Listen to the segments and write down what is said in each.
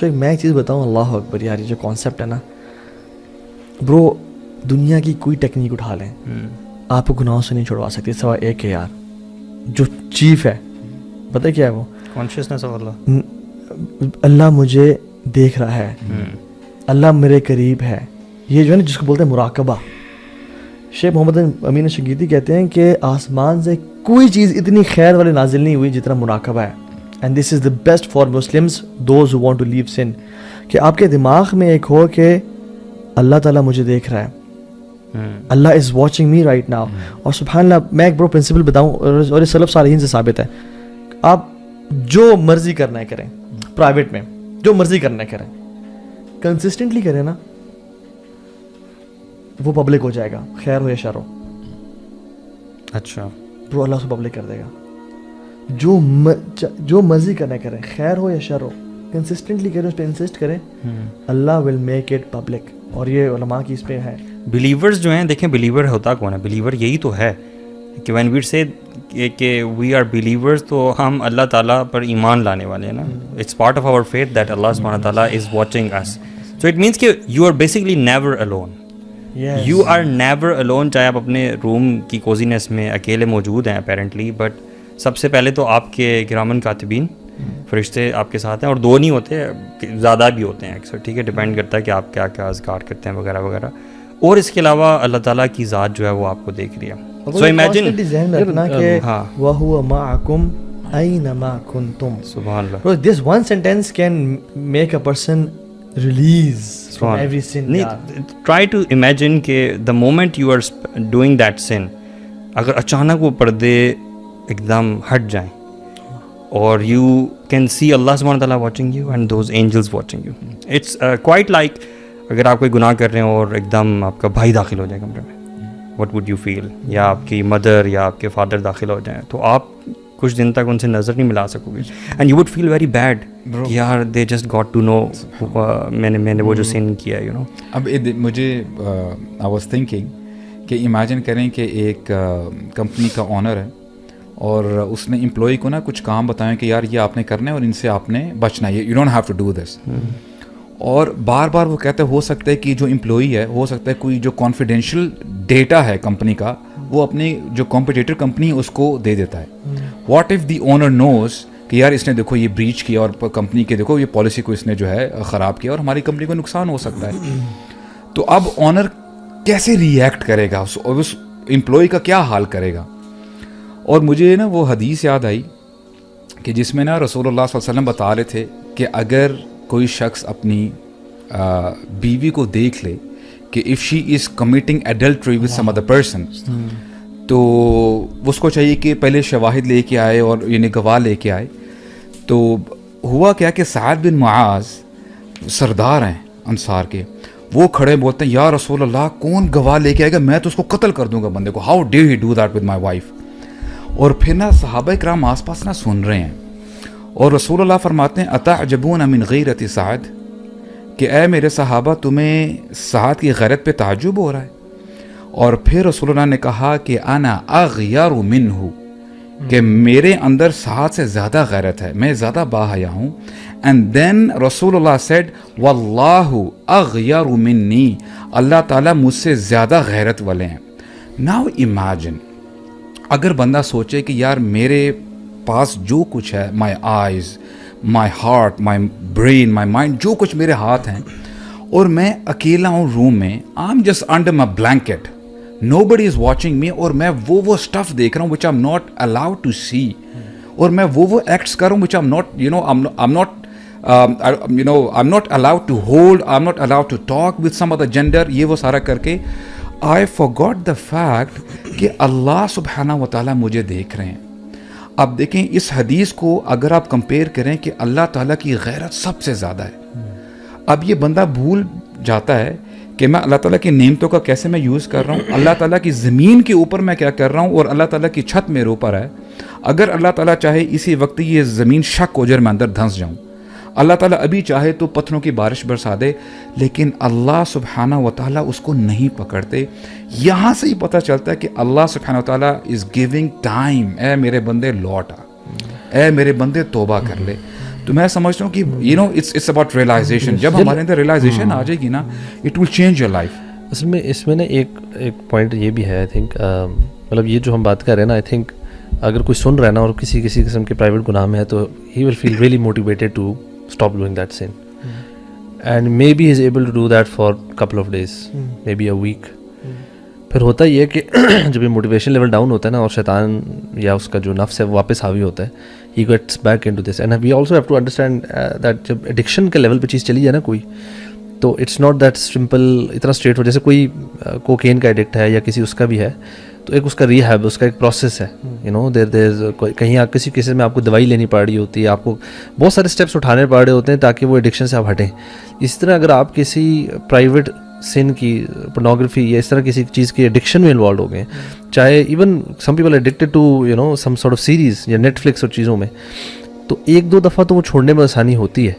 بچوں ایک میں ایک چیز بتاؤں, اللہ اکبر یار, یہ جو کانسیپٹ ہے نا برو, دنیا کی کوئی ٹیکنیک اٹھا لیں آپ کو گناہوں سے نہیں چھڑوا سکتی سوا ایک ہے یار, جو چیف ہے پتہ کیا ہے وہ, کانشیسنس آف اللہ. اللہ مجھے دیکھ رہا ہے, اللہ میرے قریب ہے. یہ جو ہے نا جس کو بولتے ہیں مراقبہ, شیخ محمد امین شنقیطی کہتے ہیں کہ آسمان سے کوئی چیز اتنی خیر والے نازل نہیں ہوئی جتنا مراقبہ ہے. And this is the best for Muslims those who want to leave sin, کہ آپ کے دماغ میں ایک ہو کہ اللہ تعالیٰ مجھے دیکھ رہا ہے, اللہ is watching me right now. اور سبحان اللہ, میں ایک برو پرنسپل بتاؤں اور یہ سلف صالحین سے ثابت ہے, آپ جو مرضی کرنا ہے کریں, پرائیویٹ میں جو مرضی کرنا ہے کریں, کنسسٹنٹلی کریں نا وہ پبلک ہو جائے گا, خیر ہو یا شر ہو. اچھا برو اللہ سے پبلک کر دے گا. جو مرضی کرنا ہے کریں, خیر ہو یا شر ہو, کنسسٹنٹلی کریں, اس پہ انسسٹ کریں, اللہ ول میک اٹ پبلک. اور یہ علماء کی اس پہ ہے. بلیورز جو ہیں, دیکھیں بلیور ہوتا کون ہے, بلیور یہی تو ہے کہ وین وی سے کہ وی آر بلیورز, تو ہم اللہ تعالیٰ پر ایمان لانے والے ہیں نا. It's part of our faith that اللہ سبحانہ تعالیٰ is watching us. So it means کہ you are basically never alone, you are never alone. چاہے آپ اپنے روم کی کوزینس میں اکیلے موجود ہیں اپیرنٹلی, بٹ سب سے پہلے تو آپ کے کرامن کاتبین فرشتے آپ کے ساتھ ہیں, اور دو نہیں ہوتے, زیادہ بھی ہوتے ہیں اکثر, ٹھیک ہے, ڈپینڈ کرتا ہے کہ آپ کیا کیا اذکار کرتے ہیں وغیرہ وغیرہ. اور اس کے علاوہ اللہ تعالیٰ کی ذات جو ہے وہ آپ کو دیکھ رہی ہے. سو امیجن ذہن میں رکھنا کہ وَهُوَ مَعَكُمْ أَيْنَمَا كُنْتُمْ. سبحان اللہ. Bro, this one sentence can make a person release from every sin. Try to imagine کہ the moment you are doing that sin, اگر اچانک وہ پردے ایک دم ہٹ جائیں اور you can see Allah subhanahu wa ta'ala watching you and those angels watching you. It's quite like اگر آپ کوئی گناہ کر رہے ہیں اور ایک دم آپ کا بھائی داخل ہو جائے کمرے میں, what would you feel, یا آپ کی مدر یا آپ کے فادر داخل ہو جائیں, تو آپ کچھ دن تک ان سے نظر نہیں ملا سکو گے. And you would feel very bad کہ یار they just got to know میں نے وہ جو سین کیا ہے, یو نو. اب مجھے آئی واز تھنکنگ کہ امیجن کریں کہ ایک کمپنی کا آنر ہے اور اس نے امپلائی کو نا کچھ کام بتائیں کہ یار یہ آپ نے کرنا ہے اور ان سے آپ نے بچنا ہے, you don't have to do this. اور بار بار وہ کہتے ہو سکتا ہے کہ جو امپلائی ہے, ہو سکتا ہے کوئی جو کانفیڈینشیل ڈیٹا ہے کمپنی کا وہ اپنی جو کمپیٹیٹر کمپنی ہے اس کو دے دیتا ہے. واٹ ایف دی اونر نوز کہ یار اس نے دیکھو یہ بریچ کیا اور کمپنی کے دیکھو یہ پالیسی کو اس نے جو ہے خراب کیا اور ہماری کمپنی کو نقصان ہو سکتا ہے. تو اب آنر کیسے ری ایکٹ کرے گا, اس امپلائی کا کیا حال کرے گا. اور مجھے نا وہ حدیث یاد آئی کہ جس میں نا رسول اللہ صلی اللہ علیہ وسلم بتا رہے تھے کہ اگر کوئی شخص اپنی بیوی کو دیکھ لے کہ if she is committing adultery with some other person, تو اس کو چاہیے کہ پہلے شواہد لے کے آئے اور یعنی گواہ لے کے آئے. تو ہوا کیا کہ سعد بن معاذ سردار ہیں انصار کے, وہ کھڑے بولتے ہیں یا رسول اللہ کون گواہ لے کے آئے گا, میں تو اس کو قتل کر دوں گا بندے کو, how due he do that with my wife. اور پھر نا صحابہ کرام آس پاس نا سن رہے ہیں, اور رسول اللہ فرماتے ہیں اتعجبون من غیرت سعد, کہ اے میرے صحابہ تمہیں سعد کی غیرت پہ تعجب ہو رہا ہے. اور پھر رسول اللہ نے کہا کہ انا اغیر منہ, کہ میرے اندر سعد سے زیادہ غیرت ہے, میں زیادہ باحیا ہوں. اینڈ دین رسول اللہ سیڈ واللہ اغیر منی, اللہ تعالیٰ مجھ سے زیادہ غیرت والے ہیں. ناؤ امیجن اگر بندہ سوچے کہ یار میرے پاس جو کچھ ہے, my eyes, my heart, my brain, my mind, جو کچھ میرے ہاتھ ہیں, اور میں اکیلا ہوں روم میں, I am just under my blanket, nobody is watching me, اور میں وہ اسٹف دیکھ رہا ہوں which I am not allowed to see, اور میں وہ ایکٹس کر رہا ہوں which I am not you know I am not allowed to hold, I am not allowed to talk with some other gender. یہ وہ سارا کر کے آئی فارگاٹ دا فیکٹ کہ اللہ سبحانہ و تعالیٰ مجھے دیکھ رہے ہیں. اب دیکھیں اس حدیث کو اگر آپ کمپیئر کریں کہ اللہ تعالیٰ کی غیرت سب سے زیادہ ہے, اب یہ بندہ بھول جاتا ہے کہ میں اللہ تعالیٰ کی نعمتوں کا کیسے میں یوز کر رہا ہوں, اللہ تعالیٰ کی زمین کے اوپر میں کیا کر رہا ہوں, اور اللہ تعالیٰ کی چھت میرے اوپر ہے. اگر اللہ تعالیٰ چاہے اسی وقت یہ زمین شک ہو جائے میں اندر دھنس جاؤں, اللہ تعالیٰ ابھی چاہے تو پتھروں کی بارش برسا دے, لیکن اللہ سبحانہ و تعالیٰ اس کو نہیں پکڑتے. یہاں سے ہی پتہ چلتا ہے کہ اللہ سبحانہ و تعالیٰ از گیونگ ٹائم, اے میرے بندے لوٹ آ, اے میرے بندے توبہ کر لے. تو میں سمجھتا ہوں کہ you know it's about realization. جب ہمارے اندر ریئلائزیشن آ جائے گی نا, it will change your life. اس میں نا ایک پوائنٹ یہ بھی ہے, آئی تھنک مطلب یہ جو ہم بات کر رہے ہیں نا, آئی تھنک اگر کوئی سن رہا ہے نا اور کسی قسم کے پرائیویٹ گناہ میں ہے تو he will feel really motivated to stop doing that sin, and maybe he is able to do that for couple of days, maybe a week. پھر ہوتا یہ کہ جب یہ موٹیویشن لیول ڈاؤن ہوتا ہے نا اور شیطان یا اس کا جو نفس ہے وہ واپس حاوی ہوتا ہے, he gets back into this. And we also have to understand that جب ایڈکشن کے لیول پہ چیز چلی جائے نا کوئی, تو اٹس ناٹ دیٹ سمپل اتنا اسٹریٹ ہو. جیسے کوئی کوکین کا ایڈکٹ ہے یا کسی اس کا بھی ہے, تو ایک اس کا ریہیب, اس کا ایک پروسیس ہے, یو نو دیر کہیں آپ کسی کیسز میں آپ کو دوائی لینی پڑ رہی ہوتی ہے, آپ کو بہت سارے اسٹیپس اٹھانے پڑ رہے ہوتے ہیں تاکہ وہ ایڈکشن سے آپ ہٹیں. اس طرح اگر آپ کسی پرائیویٹ سن کی, پورنوگرافی یا اس طرح کسی چیز کی ایڈکشن میں انوالو ہو گئے, چاہے even some people addicted to you know some sort of series یا نیٹ فلکس اور چیزوں میں, تو ایک دو دفعہ تو وہ چھوڑنے میں آسانی ہوتی ہے.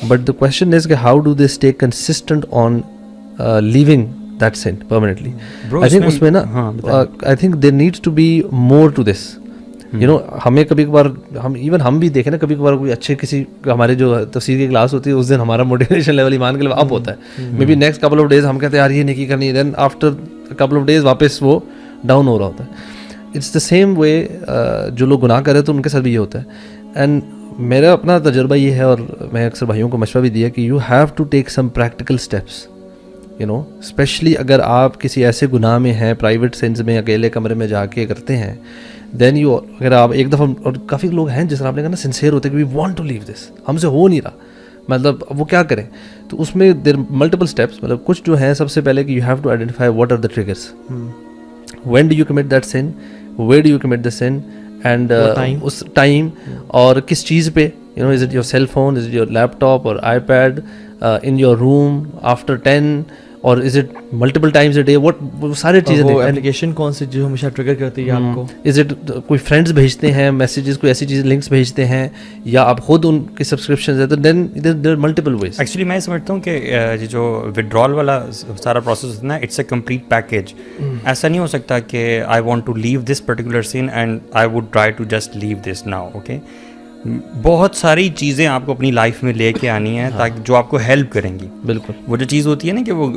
بٹ دا کوشچن از کہ how do they stay consistent on leaving that sin permanently. I think اس میں نا I think there needs to be more to this, you know. ہمیں کبھی کبھار ہم بھی دیکھیں نا, کبھی کبھار کوئی اچھے کسی ہمارے جو تفسیر کی کلاس ہوتی ہے اس دن ہمارا موٹیویشن لیول ایمان کے لیے اپ ہوتا ہے, maybe next couple of days ہم کہتے ہیں یار یہ نیکی کرنی ہے, then after couple of days واپس وہ ڈاؤن ہو رہا ہوتا ہے. اٹس دا سیم وے جو لوگ گناہ کرے تو ان کے ساتھ بھی یہ ہوتا ہے. اینڈ میرا اپنا تجربہ یہ ہے, اور میں اکثر بھائیوں کو مشورہ بھی دیا کہ you have to take some practical steps, you know, especially اگر آپ کسی ایسے گناہ میں ہیں, پرائیویٹ سینس میں اکیلے کمرے میں جا کے کرتے ہیں, دین یو, اگر آپ ایک دفعہ, اور کافی لوگ ہیں جس طرح آپ نے کہا نا سنسیئر ہوتے ہیں کہ وی وانٹ ٹو لیو دس, ہم سے ہو نہیں رہا, مطلب وہ کیا کریں. تو اس میں دیر ملٹیپل اسٹیپس, مطلب کچھ جو ہیں سب سے پہلے کہ you have to identify what are the triggers, when do you commit that sin, where do you commit the sin, and اس ٹائم اور کس چیز پہ, you know, is it your cell phone, is it your laptop اور iPad, in your room after 10, اور is it multiple times a day, وہ سارے چیزیں, وہ اپلیکیشن کون سی جو ہمیشہ ٹریگر کرتی ہے آپ کو, از اٹ کوئی فرینڈس بھیجتے ہیں میسیجز, کوئی ایسی چیز لنکس بھیجتے ہیں, یا آپ خود ان کی سبسکرپشنز ہیں, تو then there are multiple ways. Actually میں سمجھتا ہوں کہ یہ جو ودرال والا سارا پروسیس ہوتا ہے نا, اٹس اے کمپلیٹ پیکیج. ایسا نہیں ہو سکتا کہ I want to leave this particular scene and I would try to just leave this now. Okay, بہت ساری چیزیں آپ کو اپنی لائف میں لے کے آنی ہیں تاکہ جو آپ کو ہیلپ کریں گی. بالکل, وہ جو چیز ہوتی ہے نا کہ وہ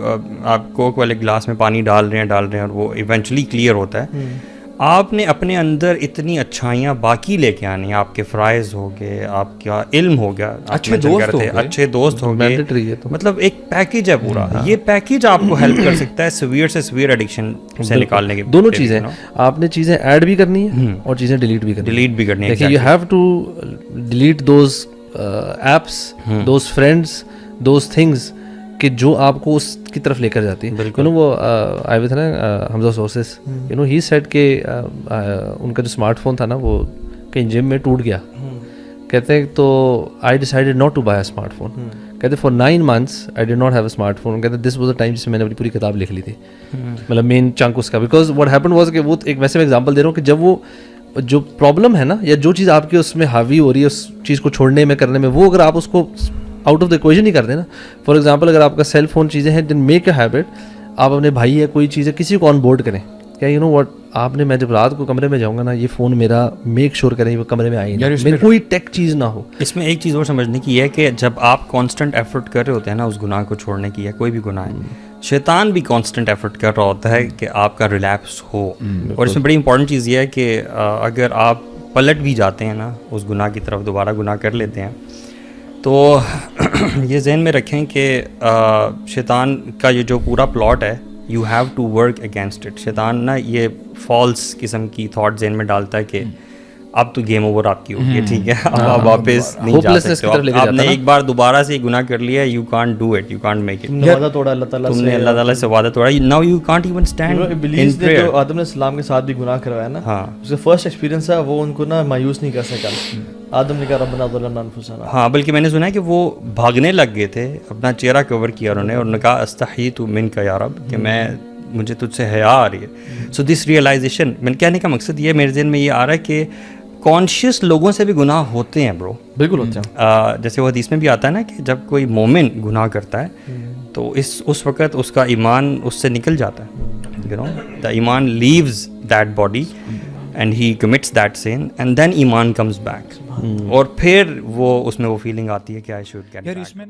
آپ کوک والے گلاس میں پانی ڈال رہے ہیں اور وہ ایونچولی کلیئر ہوتا ہے. آپ نے اپنے اندر اتنی اچھائیاں باقی لے کے آنی ہیں, آپ کے فرائض ہو گئے, آپ کا علم ہو گیا, اچھے دوست ہو گئے, مطلب ایک پیکیج ہے پورا. یہ پیکیج آپ کو ہیلپ کر سکتا ہے سویئر سے سویئر ایڈکشن سے نکالنے کے. دونوں چیزیں آپ نے چیزیں ایڈ بھی کرنی ہے اور چیزیں ڈیلیٹ بھی کرنی ہے. You have to delete those apps, those friends, those things کہ جو آپ کو اس کی طرف لے کر جاتی ہے. یو نو وہ آئے ہوئے تھے نا حمزہ سورسز, یو نو ہی سیڈ کہ ان کا جو اسمارٹ فون تھا نا وہ کہیں جم میں ٹوٹ گیا, کہتے ہیں تو I decided not to buy a smartphone. کہتے for 9 months I did not have a smartphone. کہتے دس واز اے ٹائم جس میں نے اپنی پوری کتاب لکھ لی تھی, مطلب مین چنک اس کا. بیکاز واٹ ہیپن واز کہ وہ ایک ویسے میں ایگزامپل دے رہا ہوں کہ جب وہ جو پرابلم ہے نا یا جو چیز آپ کے اس میں حاوی ہو رہی ہے اس چیز کو چھوڑنے میں کرنے میں, وہ اگر آپ اس کو آؤٹ آف دا ایکویشن نہیں کرتے نا, فار ایگزامپل اگر آپ کا سیل فون چیزیں ہیں, دین میک اے ہیبٹ, آپ اپنے بھائی ہے کوئی چیز ہے کسی کو آن بورڈ کریں, کیا یو نو واٹ, آپ نے, میں جب رات کو کمرے میں جاؤں گا نا, یہ فون میرا میک شور کریں وہ کمرے میں آئی نہیں, کوئی ٹیک چیز نہ ہو. اس میں ایک چیز اور سمجھنے کی ہے کہ جب آپ کانسٹنٹ ایفرٹ کر رہے ہوتے ہیں نا اس گناہ کو چھوڑنے کی, یا کوئی بھی گناہ ہے, شیطان بھی کانسٹنٹ ایفرٹ کر رہا ہوتا ہے کہ آپ کا ریلیپس ہو. اور اس میں بڑی امپورٹنٹ چیز یہ ہے کہ اگر آپ پلٹ بھی جاتے ہیں نا اس گناہ کی طرف, دوبارہ گناہ کر لیتے ہیں, تو یہ ذہن میں رکھیں کہ شیطان کا یہ جو پورا پلاٹ ہے, you have to work against it. شیطان نا یہ فالس قسم کی تھاٹ ذہن میں ڈالتا ہے کہ اب تو گیم اوور آپ کی ہوگی ہے, ٹھیک ہے, اب آپ واپس نہیں جا سکتے, آپ نے ایک بار دوبارہ سے گناہ کر لیا, you can't do it, you can't make it. وعدہ توڑا اللہ تعالیٰ سے, تم نے اللہ تعالیٰ سے وعدہ توڑا, now you can't even stand. ابلیس نے جو آدم علیہ السلام کے ساتھ بھی گناہ کروایا نا, اس کا فرسٹ ایکسپیرینس ہے, وہ ان کو نا مایوس نہیں کر سکا. آدم نے کہا ربنا ظلمنا انفسنا, ہاں, بلکہ میں نے سنا ہے کہ وہ بھاگنے لگ گئے تھے, اپنا چہرہ کور کیا انہوں نے, اور نے کہا استحییت منک یا رب, کہ مجھے تجھ سے حیا آ رہی ہے. سو دس ریئلائزیشن, میں کہنے کا مقصد یہ میرے ذہن میں یہ آ رہا ہے کہ کانشیس لوگوں سے بھی گناہ ہوتے ہیں برو, بالکل ہوتے ہیں. جیسے وہ حدیث میں بھی آتا ہے نا کہ جب کوئی مومن گناہ کرتا ہے تو اس وقت اس کا ایمان اس سے نکل جاتا ہے, you know, the iman leaves that body, and he commits that sin and then iman comes back, اور پھر وہ اس میں وہ فیلنگ آتی ہے کہ آئی شوڈ گیٹ یار اس میں